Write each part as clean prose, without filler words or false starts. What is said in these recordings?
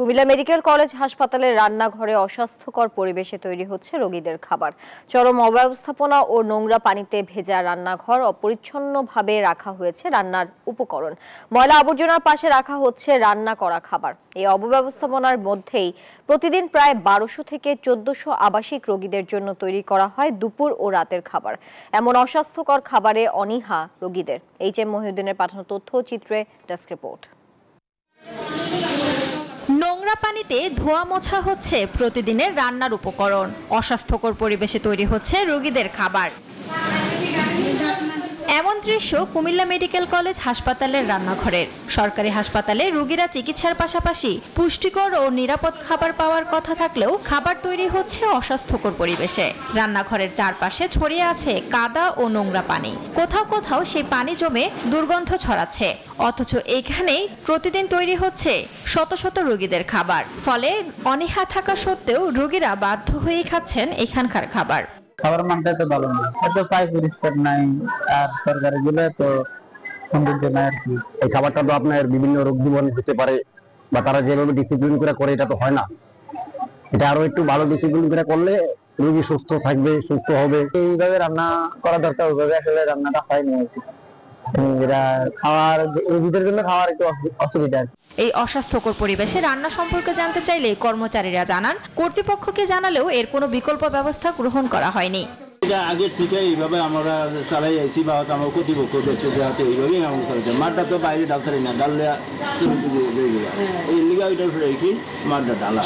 Comilla medical college হাসপাতালের রান্নাঘরে অস্বাস্থ্যকর পরিবেশে তৈরি হচ্ছে রোগীদের খাবার। চরম অব্যবস্থাপনা ও নোংরা পানিতে ভেজা রান্নাঘর, অপরিচ্ছন্নভাবে রাখা হয়েছে রান্নার উপকরণ, ময়লা আবর্জনার পাশে রাখা হচ্ছে রান্না করা খাবার। এই অব্যবস্থাপনার মধ্যেই প্রতিদিন প্রায় 1200 থেকে 1400 আবাসিক রোগীদের জন্য তৈরি করা হয় দুপুর ও রাতের খাবার। এমন অস্বাস্থ্যকর খাবারে অনীহা রোগীদের। এইচ.এম. মহিউদ্দিনের পাঠানো তথ্য চিত্রে ডেস্ক রিপোর্ট। নোংরা পানিতে ধোয়া মোছা হচ্ছে প্রতিদিনের রান্নার উপকরণ, অস্বাস্থ্যকর পরিবেশে তৈরি হচ্ছে রোগীদের খাবার। এমন দৃশ্য কুমিল্লা মেডিকেল কলেজ হাসপাতালের রান্নাঘরের। সরকারি হাসপাতালে রোগীরা চিকিৎসার পাশাপাশি পুষ্টিকর ও নিরাপদ খাবার পাওয়ার কথা থাকলেও খাবার তৈরি হচ্ছে অস্বাস্থ্যকর পরিবেশে। রান্নাঘরের চারপাশে ছড়িয়ে আছে কাদা ও নোংরা পানি, কোথাও কোথাও সেই পানি জমে দুর্গন্ধ ছড়াচ্ছে। অথচ এখানেই প্রতিদিন তৈরি হচ্ছে শত শত রোগীদের খাবার। ফলে অনীহা থাকা সত্ত্বেও রোগীরা বাধ্য হয়েই খাচ্ছেন এখানকার খাবার। খাবার মানটা তো ভালো না, এত পাই পরিষ্কার নাই, আর সরকারি গুলো তো সৌন্দর্য নাই আর কি। এই খাবারটা তো আপনার বিভিন্ন রোগ জীবন হতে পারে, বা তারা যেভাবে ডিসিপ্লিন করে এটা তো হয় না। এটা আরো একটু ভালো ডিসিপ্লিন করে করলে রোগী সুস্থ থাকবে, সুস্থ হবে। এইভাবে রান্না করা দরকার, ওইভাবে আসলে রান্নাটা হয়নি আর কি। খাওয়ার রোগীদের জন্য খাওয়ার একটু অসুবিধা। এই অস্বাস্থ্যকর পরিবেশে রান্না সম্পর্কে জানতে চাইলে কর্মচারীরা জানান, কর্তৃপক্ষকে জানালেও এর কোনো বিকল্প ব্যবস্থা গ্রহণ করা হয়নি। আগে থেকে এইভাবে আমরা চালাই আইছি, বা আমার কর্তৃপক্ষ দেখছে যে হাতে এইভাবেই আমরা চালাচ্ছি। মাঠটা তো বাইরে ডালতে না, ডাললে এই লিগা ওইটার ফিরে কি মাঠটা ডালা।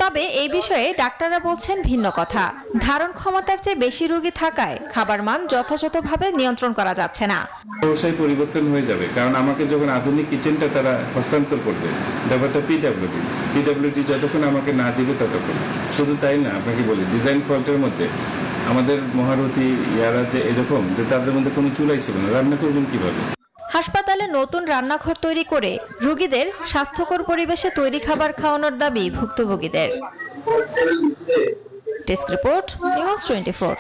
তবে এই বিষয়ে ডাক্তাররা বলছেন ভিন্ন কথা। ধারণ ক্ষমতার চেয়ে বেশি রোগী থাকায় খাবার মান যথাযথভাবে নিয়ন্ত্রণ করা যাচ্ছে না। ব্যবসায় পরিবর্তন হয়ে যাবে, কারণ আমাকে যখন আধুনিক কিচেনটা তারা হস্তান্তর করবে, ব্যাপারটা পিডব্লিউডি যতক্ষণ আমাকে না দিবে ততক্ষণ। শুধু তাই না, আপনাকে বলি ডিজাইন ফল্টের মধ্যে আমাদের মহারথী ইয়ারা যে এরকম যে তাদের মধ্যে কোনো চুলাই ছিল না, রান্না করবেন কিভাবে? হাসপাতালে নতুন রান্নাঘর তৈরি করে রোগীদের স্বাস্থ্যকর পরিবেশে তৈরি খাবার খাওয়ানোর দাবি ভুক্তভোগীদের। Desk report, news 24।